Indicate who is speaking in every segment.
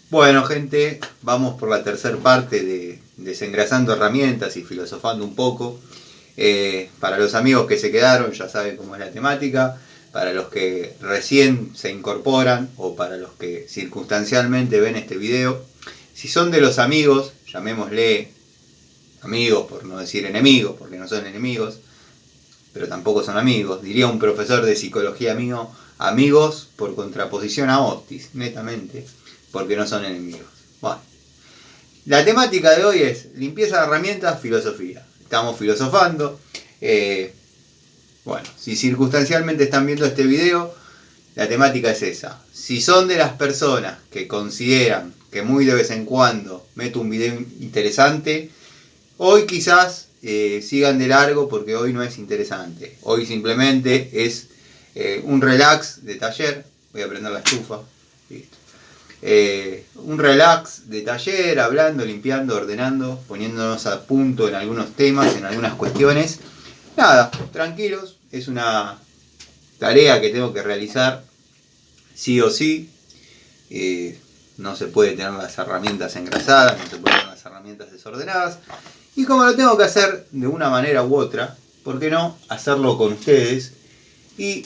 Speaker 1: Bueno, gente, vamos por la tercera parte de desengrasando herramientas y filosofando un poco. Para los amigos que se quedaron, ya saben cómo es la temática. Para los que recién se incorporan o para los que circunstancialmente ven este video, si son de los amigos, llamémosle amigos por no decir enemigos, porque no son enemigos, pero tampoco son amigos. Diría un profesor de psicología mío, amigos por contraposición a hostis, netamente, porque no son enemigos. Bueno, la temática de hoy es limpieza de herramientas, filosofía. Estamos filosofando. Bueno, si circunstancialmente están viendo este video, la temática es esa. Si son de las personas que consideran que muy de vez en cuando meto un video interesante, hoy quizás sigan de largo porque hoy no es interesante. Hoy simplemente es un relax de taller. Voy a prender la estufa. Listo. Un relax de taller, hablando, limpiando, ordenando, poniéndonos a punto en algunos temas, en algunas cuestiones. Nada, tranquilos, es una tarea que tengo que realizar sí o sí. No se puede tener las herramientas engrasadas, no se puede tener las herramientas desordenadas. Y como lo tengo que hacer de una manera u otra, ¿por qué no hacerlo con ustedes y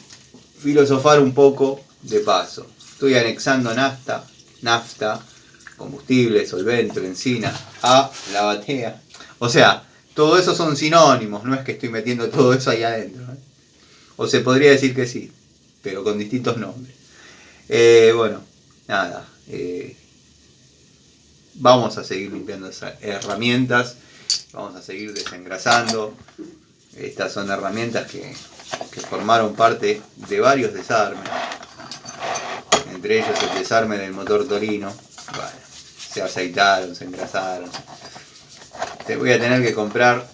Speaker 1: filosofar un poco de paso? Estoy anexando nafta, combustible, solvente, benzina, a la batea. O sea, todo eso son sinónimos, no es que estoy metiendo todo eso ahí adentro. O se podría decir que sí, pero con distintos nombres. Bueno, nada. Vamos a seguir limpiando esas herramientas, vamos a seguir desengrasando. Estas son herramientas que formaron parte de varios desarmes. Entre ellos el desarme del motor Torino. Bueno, se aceitaron, se engrasaron. Te voy a tener que comprar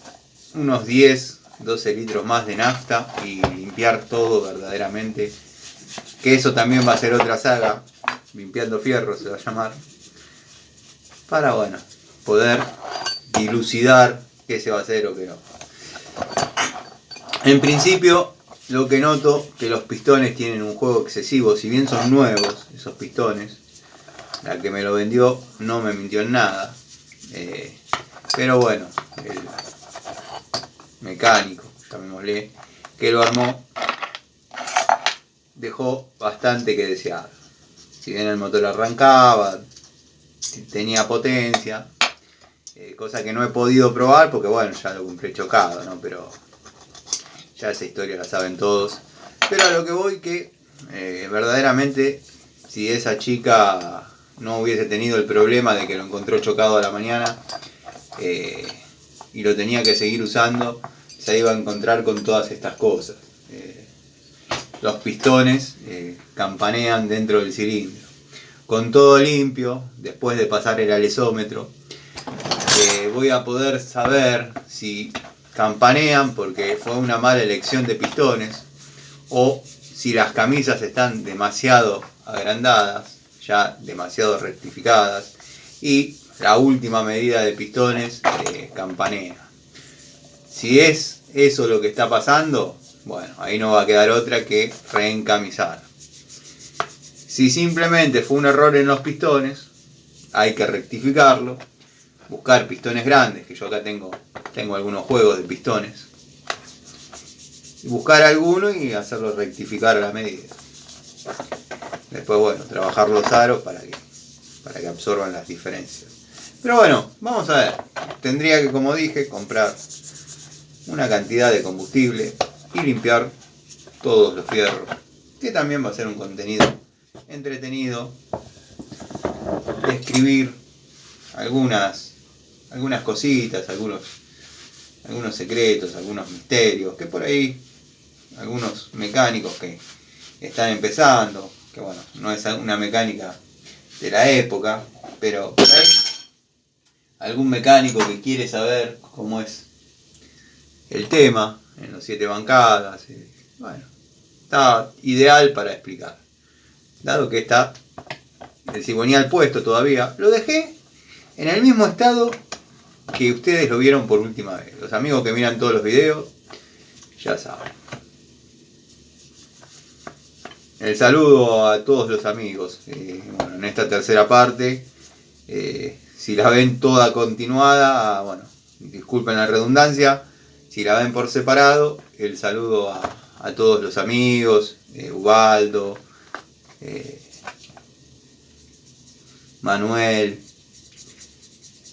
Speaker 1: unos 10, 12 litros más de nafta y limpiar todo verdaderamente. Que eso también va a ser otra saga. Limpiando fierro se va a llamar. Para, bueno, poder dilucidar qué se va a hacer o qué no. En principio, lo que noto que los pistones tienen un juego excesivo, si bien son nuevos esos pistones. La que me lo vendió no me mintió en nada. Pero bueno, el mecánico, llamémosle, que lo armó, dejó bastante que desear. Si bien el motor arrancaba, tenía potencia, cosa que no he podido probar porque bueno, ya lo compré chocado, ¿no? Pero ya esa historia la saben todos. Pero a lo que voy que verdaderamente si esa chica no hubiese tenido el problema de que lo encontró chocado a la mañana y lo tenía que seguir usando, se iba a encontrar con todas estas cosas. Los pistones campanean dentro del cilindro. Con todo limpio, después de pasar el alesómetro, voy a poder saber si campanean porque fue una mala elección de pistones o si las camisas están demasiado agrandadas, ya demasiado rectificadas, y la última medida de pistones campanea. Si es eso lo que está pasando, bueno, ahí no va a quedar otra que reencamisar. Si simplemente fue un error en los pistones, hay que rectificarlo, buscar pistones grandes, que yo acá tengo algunos juegos de pistones, buscar alguno y hacerlo rectificar a la medida. Después, bueno, trabajar los aros para que absorban las diferencias. Pero bueno, vamos a ver. Tendría que, como dije, comprar una cantidad de combustible y limpiar todos los fierros, que también va a ser un contenido entretenido. Escribir algunas cositas, algunos secretos, algunos misterios, que por ahí algunos mecánicos que están empezando, que bueno, no es una mecánica de la época, pero por ahí algún mecánico que quiere saber cómo es el tema en los 7 bancadas, bueno, está ideal para explicar. Dado que está el cigüeñal puesto todavía, lo dejé en el mismo estado que ustedes lo vieron por última vez. Los amigos que miran todos los videos ya saben. El saludo a todos los amigos. Bueno, en esta tercera parte Si la ven toda continuada, bueno, disculpen la redundancia. Si la ven por separado, el saludo a todos los amigos, Ubaldo, Manuel,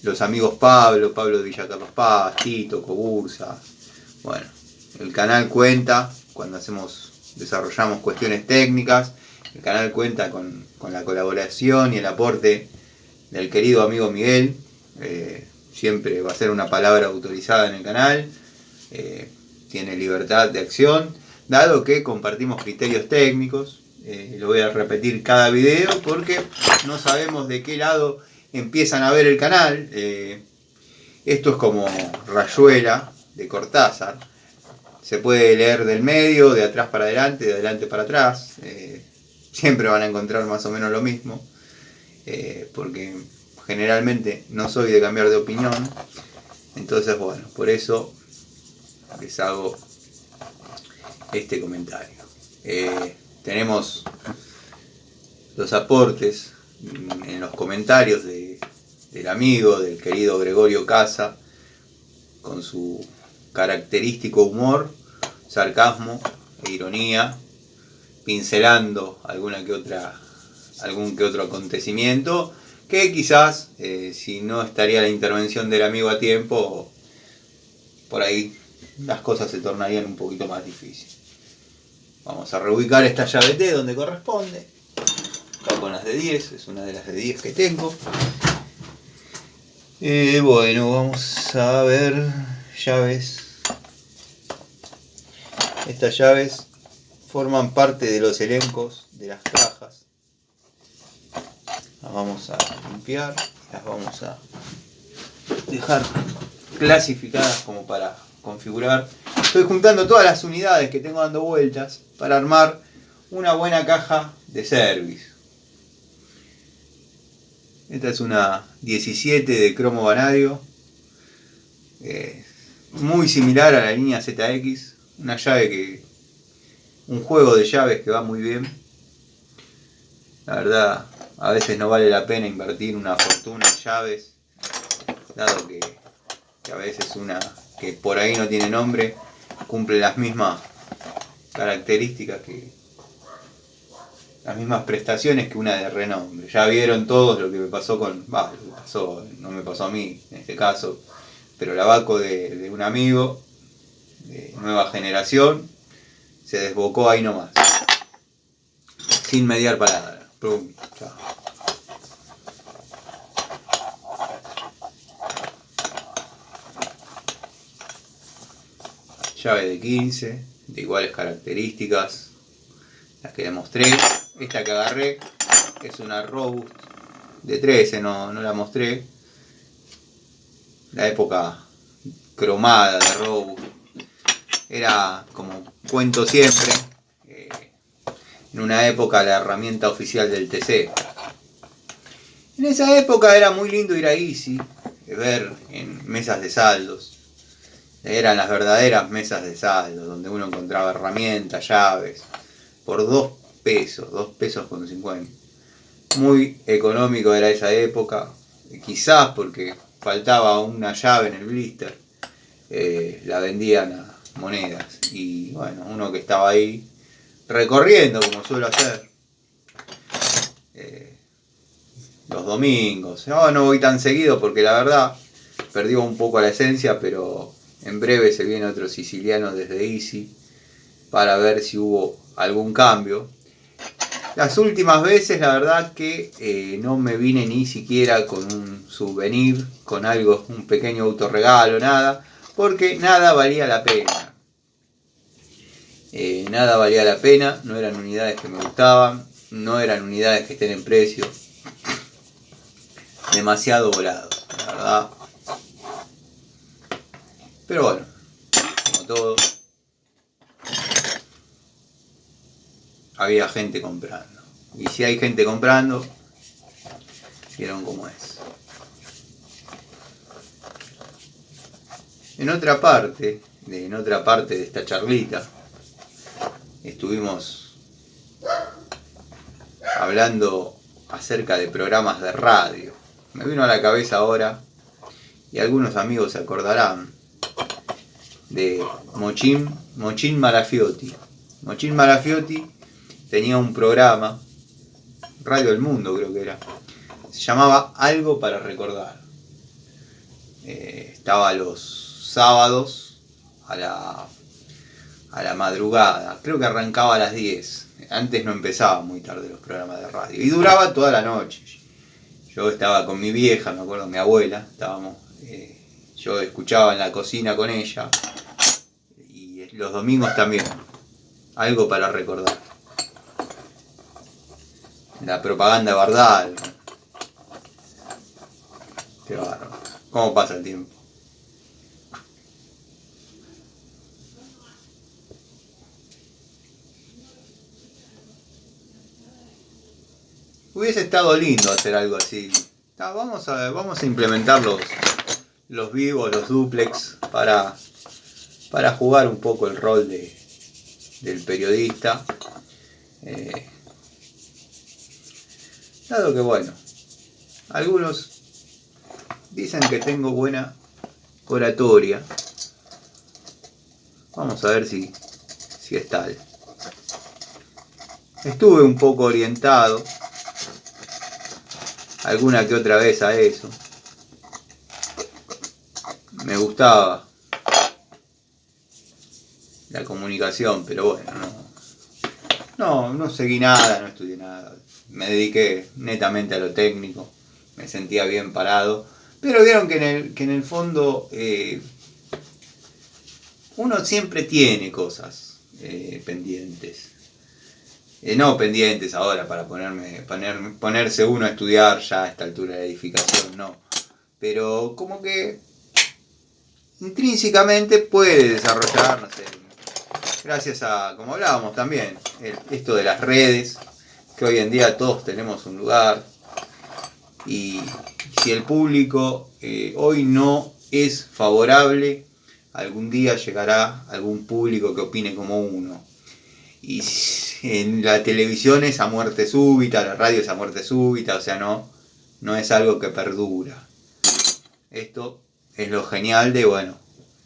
Speaker 1: los amigos Pablo de Villa Carlos Paz, Tito, Cobursa. Bueno, el canal cuenta, cuando desarrollamos cuestiones técnicas, el canal cuenta con la colaboración y el aporte del querido amigo Miguel. Siempre va a ser una palabra autorizada en el canal. Tiene libertad de acción, dado que compartimos criterios técnicos. Lo voy a repetir cada video porque no sabemos de qué lado empiezan a ver el canal. Esto es como Rayuela de Cortázar. Se puede leer del medio, de atrás para adelante, de adelante para atrás. Siempre van a encontrar más o menos lo mismo. Porque generalmente no soy de cambiar de opinión. Entonces, bueno, por eso les hago este comentario. Tenemos los aportes en los comentarios del amigo, del querido Gregorio Casa, con su característico humor, sarcasmo e ironía, pincelando algún que otro acontecimiento que quizás, si no estaría la intervención del amigo a tiempo, por ahí las cosas se tornarían un poquito más difíciles. Vamos a reubicar esta llave T donde corresponde. Acá con las de 10, es una de las de 10 que tengo. Bueno, vamos a ver llaves. Estas llaves forman parte de los elencos de las cajas. Las vamos a limpiar, las vamos a dejar clasificadas como para configurar. Estoy juntando todas las unidades que tengo dando vueltas para armar una buena caja de service. Esta es una 17 de cromo vanadio, muy similar a la línea ZX, un juego de llaves que va muy bien. La verdad, a veces no vale la pena invertir una fortuna en llaves, dado que a veces una que por ahí no tiene nombre cumple las mismas características las mismas prestaciones que una de renombre. Ya vieron todos lo que me pasó no me pasó a mí en este caso, pero la Baco de un amigo de nueva generación se desbocó ahí nomás, sin mediar palabra. Pum, chao. Llave de 15, de iguales características, las que demostré. Esta que agarré es una Robust de 13, no la mostré. La época cromada de Robust. Era, como cuento siempre, en una época la herramienta oficial del TC. En esa época era muy lindo ir a Easy, ver en mesas de saldos. Eran las verdaderas mesas de saldo, donde uno encontraba herramientas, llaves, por 2 pesos con 50. Muy económico era esa época, quizás porque faltaba una llave en el blister, la vendían a monedas. Y bueno, uno que estaba ahí recorriendo, como suelo hacer, los domingos. No voy tan seguido porque la verdad perdió un poco la esencia, pero en breve se viene otro siciliano desde Easy para ver si hubo algún cambio. Las últimas veces la verdad que no me vine ni siquiera con un souvenir, con algo, un pequeño autorregalo, nada, porque nada valía la pena. Nada valía la pena, no eran unidades que me gustaban, no eran unidades que estén en precio. Demasiado volado, la verdad. Pero bueno, como todo, había gente comprando. Y si hay gente comprando, vieron cómo es. En otra parte de esta charlita, estuvimos hablando acerca de programas de radio. me vino a la cabeza ahora, y algunos amigos se acordarán, de Mochín Marafiotti. Mochín Marafiotti tenía un programa, Radio El Mundo creo que era, se llamaba Algo para Recordar. Estaba los sábados a la madrugada, creo que arrancaba a las 10. Antes no empezaba muy tarde los programas de radio y duraba toda la noche. Yo estaba con mi vieja, me acuerdo, mi abuela, yo escuchaba en la cocina con ella, y los domingos también, Algo para Recordar. La propaganda de Bardal. Qué bárbaro. ¿Cómo pasa el tiempo? Hubiese estado lindo hacer algo así. Vamos a implementar los vivos, los duplex, para jugar un poco el rol del periodista. Dado que, bueno, algunos dicen que tengo buena oratoria. Vamos a ver si es tal. Estuve un poco orientado alguna que otra vez a eso. Me gustaba la comunicación, pero bueno, no seguí nada, no estudié nada. Me dediqué netamente a lo técnico, me sentía bien parado. Pero vieron que en el fondo uno siempre tiene cosas pendientes. No pendientes ahora para ponerse uno a estudiar ya a esta altura de la edificación, no. Pero como que intrínsecamente puede desarrollar, no sé, gracias a, como hablábamos también, esto de las redes, que hoy en día todos tenemos un lugar, y si el público hoy no es favorable, algún día llegará algún público que opine como uno. Y en la televisión es a muerte súbita, la radio es a muerte súbita, o sea, no es algo que perdura. Esto es lo genial de, bueno,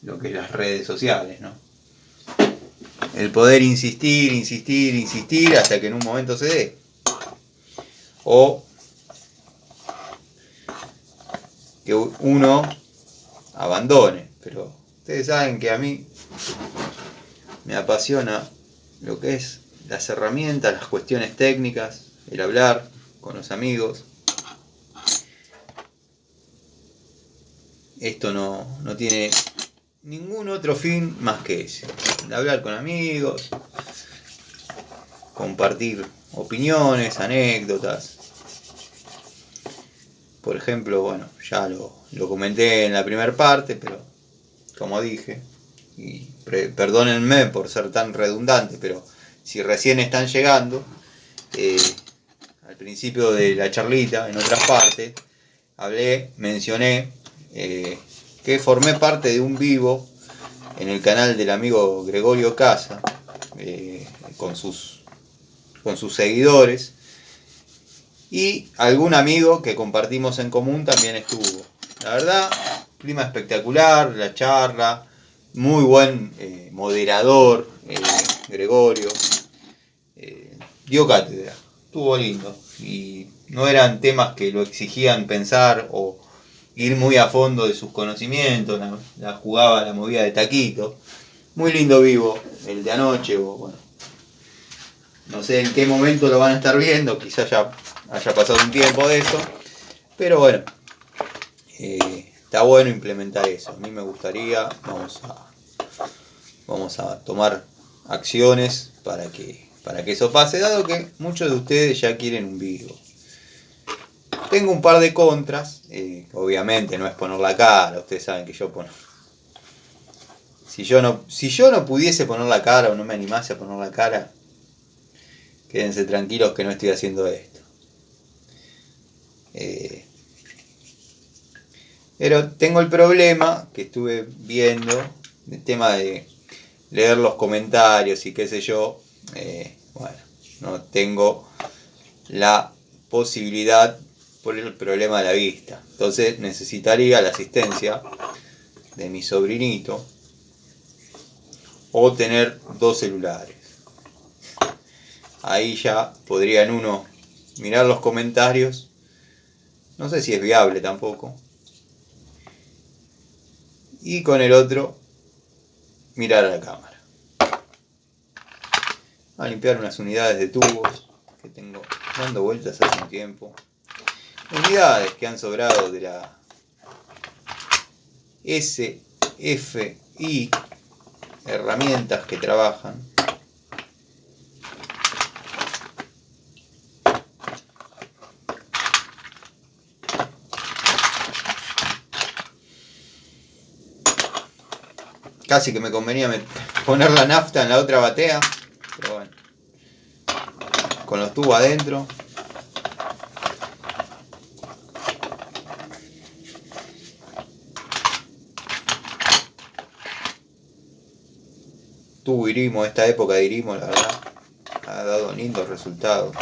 Speaker 1: lo que es las redes sociales, ¿no? El poder insistir hasta que en un momento se dé. O que uno abandone. Pero ustedes saben que a mí me apasiona lo que es las herramientas, las cuestiones técnicas, el hablar con los amigos. Esto no tiene ningún otro fin más que ese. El hablar con amigos, compartir opiniones, anécdotas. Por ejemplo, bueno, ya lo comenté en la primera parte, pero como dije, y perdónenme por ser tan redundante, pero si recién están llegando, al principio de la charlita, en otras partes, mencioné que formé parte de un vivo en el canal del amigo Gregorio Casa, con sus seguidores, y algún amigo que compartimos en común también estuvo. La verdad, clima espectacular, la charla, muy buen moderador, Gregorio, dio cátedra, estuvo lindo, y no eran temas que lo exigían pensar o ir muy a fondo de sus conocimientos, la jugaba, la movía de taquito. Muy lindo vivo, el de anoche, o bueno, no sé en qué momento lo van a estar viendo, quizás ya haya pasado un tiempo de eso, pero bueno, está bueno implementar eso. A mí me gustaría, vamos a tomar acciones para que eso pase, dado que muchos de ustedes ya quieren un vivo. Tengo un par de contras, obviamente no es poner la cara, ustedes saben que yo pongo... Si yo no pudiese poner la cara o no me animase a poner la cara, quédense tranquilos que no estoy haciendo esto. Pero tengo el problema que estuve viendo, el tema de leer los comentarios y qué sé yo. Bueno, no tengo la posibilidad por el problema de la vista. Entonces necesitaría la asistencia de mi sobrinito o tener 2 celulares. Ahí ya podrían uno mirar los comentarios. No sé si es viable tampoco. Y con el otro mirar a la cámara. A limpiar unas unidades de tubos que tengo dando vueltas hace un tiempo. Unidades que han sobrado de la SFI, herramientas que trabajan. Casi que me convenía poner la nafta en la otra batea, pero bueno, con los tubos adentro. Tubo Irimo, esta época de Irimo, la verdad, ha dado lindos resultados.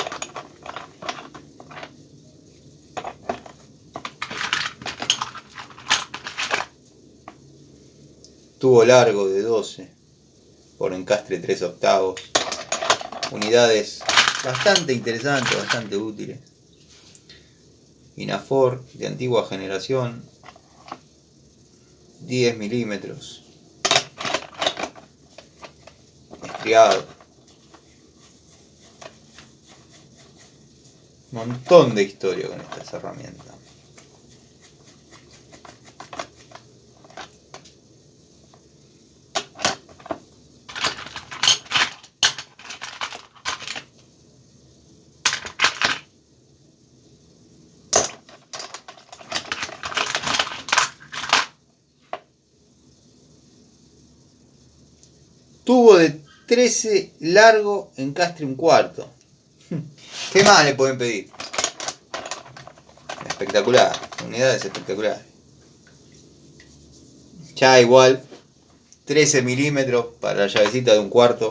Speaker 1: Tubo largo de 12 por encastre 3/8. Unidades bastante interesantes, bastante útiles. Inafor de antigua generación, 10 milímetros. Estriado. Un montón de historia con estas herramientas. Tubo de 13 largo, encastre 1/4. ¿Qué más le pueden pedir? Espectacular, unidades espectaculares. Ya igual, 13 milímetros para la llavecita de 1/4.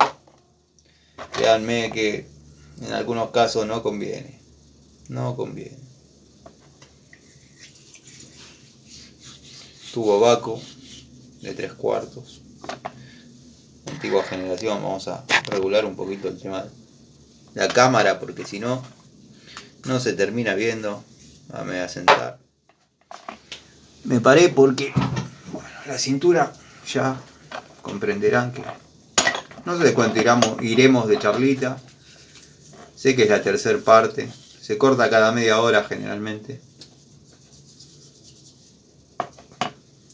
Speaker 1: Créanme que en algunos casos no conviene. No conviene. Tubo Vaco de 3/4. Antigua generación. Vamos a regular un poquito el tema de la cámara porque si no, no se termina viendo. Me voy a sentar. Me paré porque, bueno, la cintura ya comprenderán que no sé cuánto iremos de charlita. Sé que es la tercera parte. Se corta cada media hora generalmente.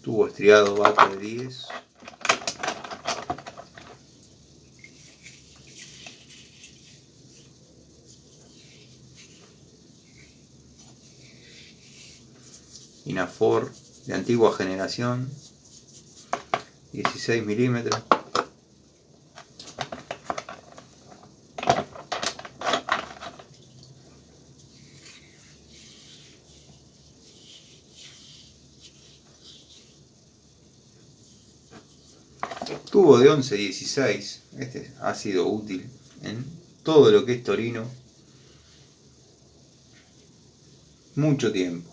Speaker 1: Tubo estriado Vaco de 10. Inafor de antigua generación, 16 milímetros. Tubo de 11-16, este ha sido útil en todo lo que es Torino mucho tiempo.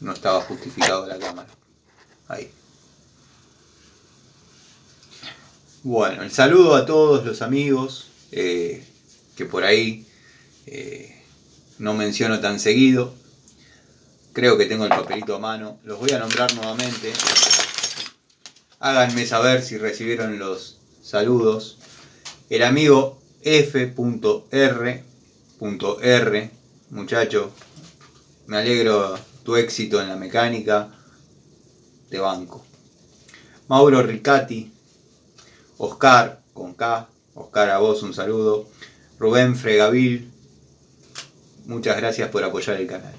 Speaker 1: No estaba justificado la cámara. Ahí. Bueno, el saludo a todos los amigos que por ahí no menciono tan seguido. Creo que tengo el papelito a mano. Los voy a nombrar nuevamente. Háganme saber si recibieron los saludos. El amigo F.R. Muchacho, me alegro tu éxito en la mecánica. Te banco. Mauro Ricati. Oscar, con K. Oscar, a vos un saludo. Rubén Fregavil. Muchas gracias por apoyar el canal.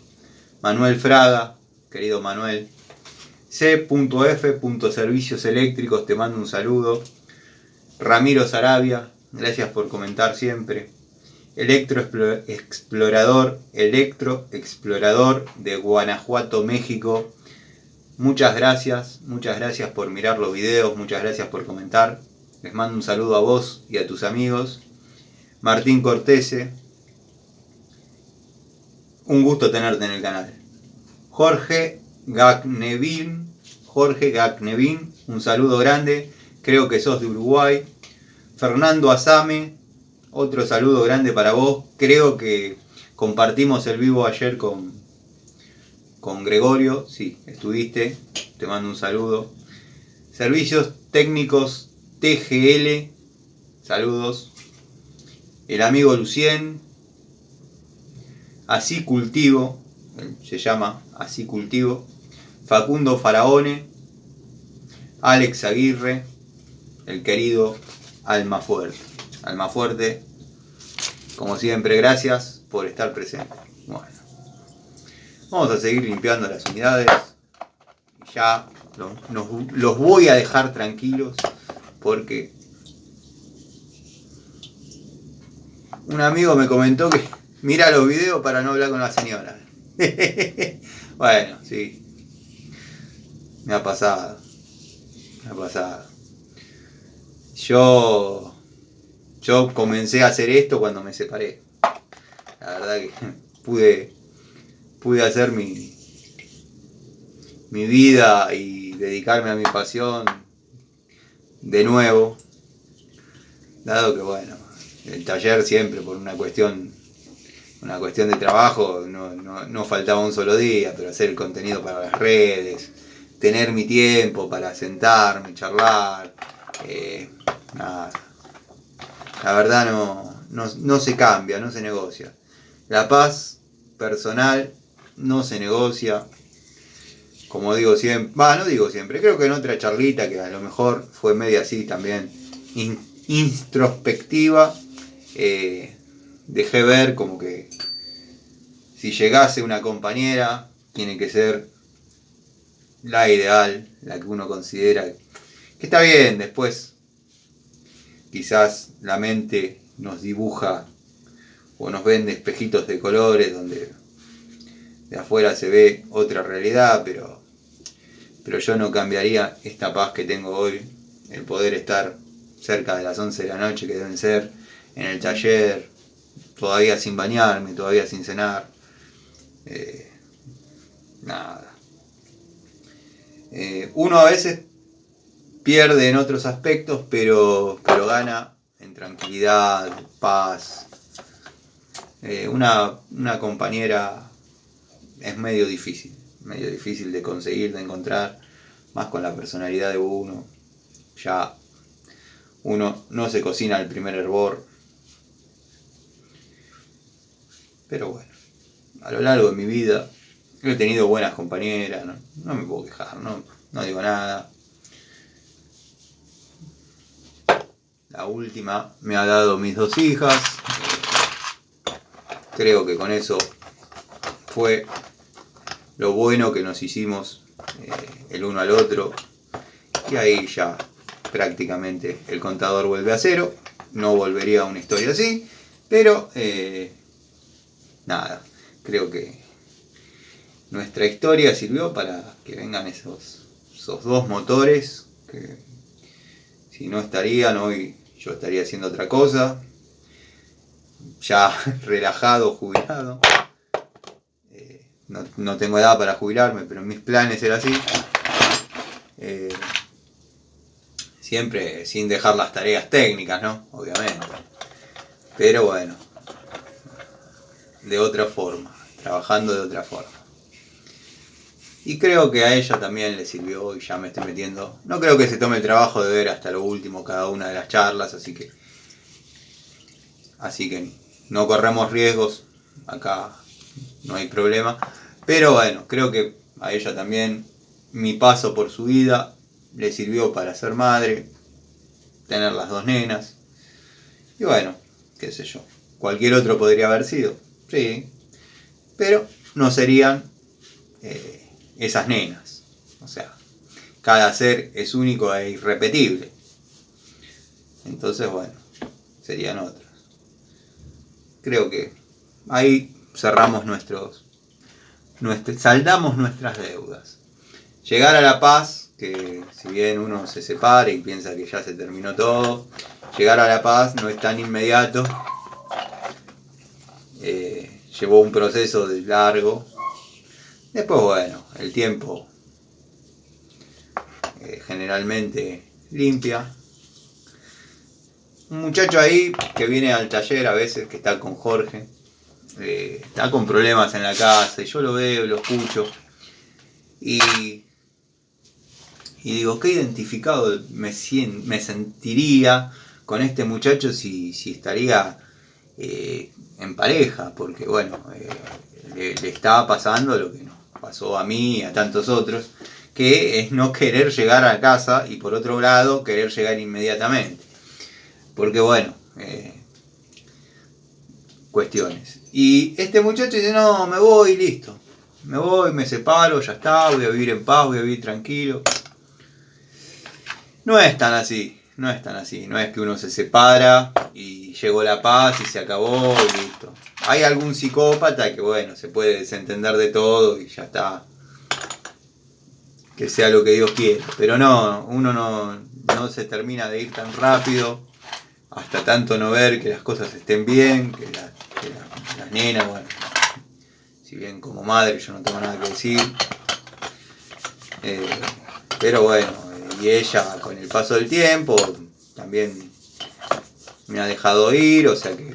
Speaker 1: Manuel Fraga, querido Manuel. C.F. Servicios Eléctricos, te mando un saludo. Ramiro Sarabia, gracias por comentar siempre. Electroexplorador de Guanajuato, México. Muchas gracias por mirar los videos, muchas gracias por comentar. Les mando un saludo a vos y a tus amigos. Martín Cortese, un gusto tenerte en el canal. Jorge Gagnevin, un saludo grande, creo que sos de Uruguay. Fernando Azame, otro saludo grande para vos, creo que compartimos el vivo ayer con Gregorio, sí, estuviste, te mando un saludo. Servicios técnicos TGL, saludos. El amigo Lucien, Así Cultivo, se llama Así Cultivo. Facundo Faraone, Alex Aguirre, el querido Almafuerte. Almafuerte, como siempre, gracias por estar presente. Bueno, vamos a seguir limpiando las unidades. Ya los voy a dejar tranquilos porque un amigo me comentó que mira los videos para no hablar con la señora. Bueno, sí. Me ha pasado. Yo comencé a hacer esto cuando me separé. La verdad que pude hacer mi vida y dedicarme a mi pasión de nuevo. Dado que bueno, el taller siempre por una cuestión de trabajo no faltaba un solo día, pero hacer el contenido para las redes, tener mi tiempo para sentarme, charlar, nada. La verdad no se cambia, no se negocia. La paz personal no se negocia. Como digo siempre, no digo siempre, creo que en otra charlita que a lo mejor fue media así también, introspectiva, dejé ver como que si llegase una compañera, tiene que ser la ideal, la que uno considera que está bien. Después quizás la mente nos dibuja o nos vende espejitos de colores donde de afuera se ve otra realidad, pero yo no cambiaría esta paz que tengo hoy, el poder estar cerca de las 11 de la noche, que deben ser, en el taller, todavía sin bañarme, todavía sin cenar. Nada. Uno a veces pierde en otros aspectos, pero gana en tranquilidad, paz. Una compañera es medio difícil de conseguir, de encontrar, más con la personalidad de uno. Ya uno no se cocina el primer hervor. Pero bueno, a lo largo de mi vida he tenido buenas compañeras, no me puedo quejar, no digo nada. La última me ha dado mis 2 hijas. Creo que con eso fue lo bueno que nos hicimos el uno al otro. Y ahí ya prácticamente el contador vuelve a cero. No volvería a una historia así. Pero nada, creo que nuestra historia sirvió para que vengan esos 2 motores que si no estarían hoy yo estaría haciendo otra cosa, ya relajado, jubilado. No tengo edad para jubilarme, pero en mis planes era así. Siempre sin dejar las tareas técnicas, ¿no? Obviamente. Pero bueno, de otra forma, trabajando de otra forma. Y creo que a ella también le sirvió y ya me estoy metiendo. No creo que se tome el trabajo de ver hasta lo último cada una de las charlas, así que no corremos riesgos, acá no hay problema. Pero bueno, creo que a ella también mi paso por su vida le sirvió para ser madre, tener las 2 nenas. Y bueno, qué sé yo, cualquier otro podría haber sido, sí, pero no serían esas nenas. O sea, cada ser es único e irrepetible. Entonces, bueno, serían otros. Creo que ahí cerramos saldamos nuestras deudas. Llegar a la paz que si bien uno se separa y piensa que ya se terminó todo, llegar a la paz no es tan inmediato. Llevó un proceso largo. Después, bueno, el tiempo generalmente limpia. Un muchacho ahí que viene al taller a veces, que está con Jorge, está con problemas en la casa, y yo lo veo, lo escucho, y digo, qué identificado me sentiría con este muchacho si estaría en pareja, porque bueno, le estaba pasando lo que nos pasó a mí y a tantos otros, que es no querer llegar a casa y por otro lado querer llegar inmediatamente. Porque bueno, cuestiones. Y este muchacho dice, no, me voy y listo. Me voy, me separo, ya está, voy a vivir en paz, voy a vivir tranquilo. No es tan así, no es tan así. No es que uno se separa y llegó la paz y se acabó y listo. Hay algún psicópata que bueno, se puede desentender de todo y ya está. Que sea lo que Dios quiera. Pero no, uno no se termina de ir tan rápido. Hasta tanto no ver que las cosas estén bien, que las nenas, bueno, si bien como madre yo no tengo nada que decir, pero bueno, y ella con el paso del tiempo también me ha dejado ir, o sea que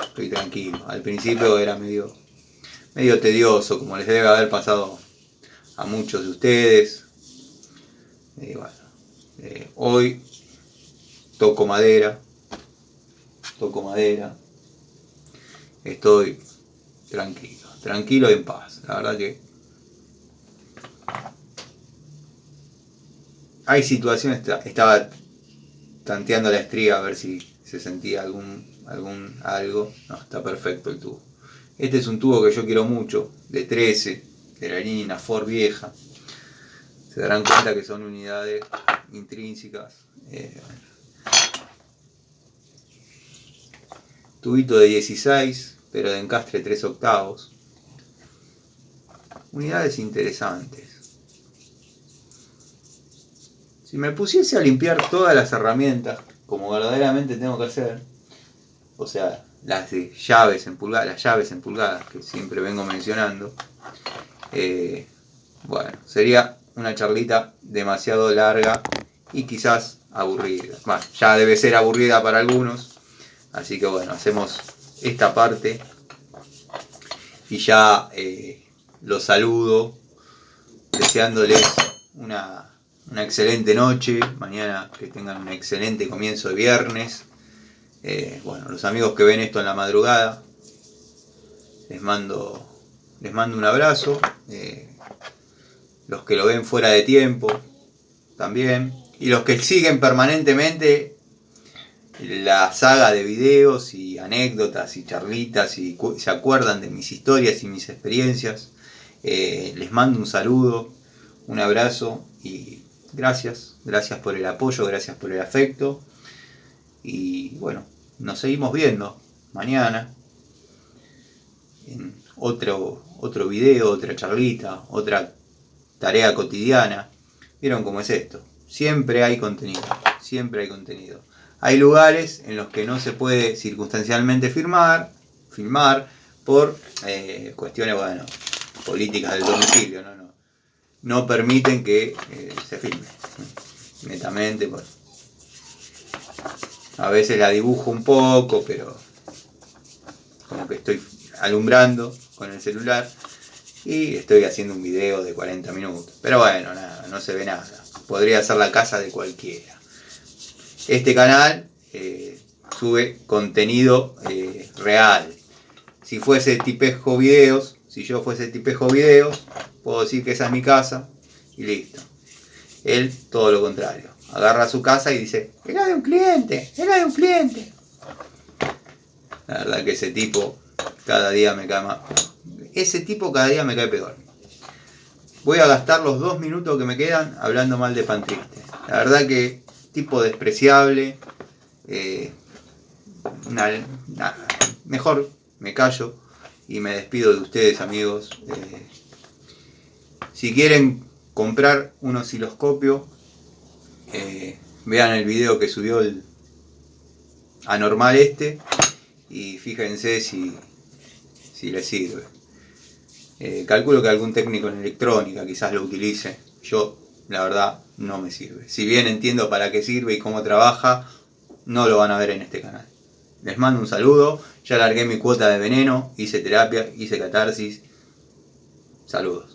Speaker 1: estoy tranquilo. Al principio era medio tedioso, como les debe haber pasado a muchos de ustedes. Bueno, hoy toco madera, estoy tranquilo y en paz. La verdad que hay situaciones, estaba tanteando la estría a ver si se sentía algo. No, está perfecto el tubo. Este es un tubo que yo quiero mucho, de 13, de la línea Ford vieja. Se darán cuenta que son unidades intrínsecas. Tubito de 16, pero de encastre 3/8. Unidades interesantes. Si me pusiese a limpiar todas las herramientas, como verdaderamente tengo que hacer, o sea, las llaves en pulgadas, que siempre vengo mencionando, bueno, sería una charlita demasiado larga y quizás aburrida. Bueno, ya debe ser aburrida para algunos, así que bueno, hacemos esta parte y ya los saludo deseándoles una excelente noche, mañana que tengan un excelente comienzo de viernes. Bueno, los amigos que ven esto en la madrugada, les mando un abrazo. Los que lo ven fuera de tiempo, también. Y los que siguen permanentemente la saga de videos y anécdotas y charlitas y se acuerdan de mis historias y mis experiencias, les mando un saludo, un abrazo y gracias por el apoyo, gracias por el afecto. Y bueno, nos seguimos viendo mañana en otro video, otra charlita, otra tarea cotidiana. ¿Vieron cómo es esto? Siempre hay contenido. Hay lugares en los que no se puede circunstancialmente filmar por cuestiones, bueno, políticas del domicilio, no permiten que se filme. Netamente, bueno. A veces la dibujo un poco, pero como que estoy alumbrando con el celular y estoy haciendo un video de 40 minutos. Pero bueno, nada, no se ve nada. Podría ser la casa de cualquiera. Este canal sube contenido real. Si yo fuese tipejo videos, puedo decir que esa es mi casa y listo. Él, todo lo contrario. Agarra su casa y dice, era de un cliente. La verdad que ese tipo cada día me cae peor. Voy a gastar los 2 minutos que me quedan hablando mal de Pan Triste. La verdad que tipo despreciable. Mejor me callo y me despido de ustedes, amigos. Si quieren comprar un osciloscopio. Vean el video que subió el anormal y fíjense si les sirve. Calculo que algún técnico en electrónica quizás lo utilice. Yo, la verdad, no me sirve. Si bien entiendo para qué sirve y cómo trabaja, no lo van a ver en este canal. Les mando un saludo. Ya largué mi cuota de veneno, hice terapia, hice catarsis. Saludos.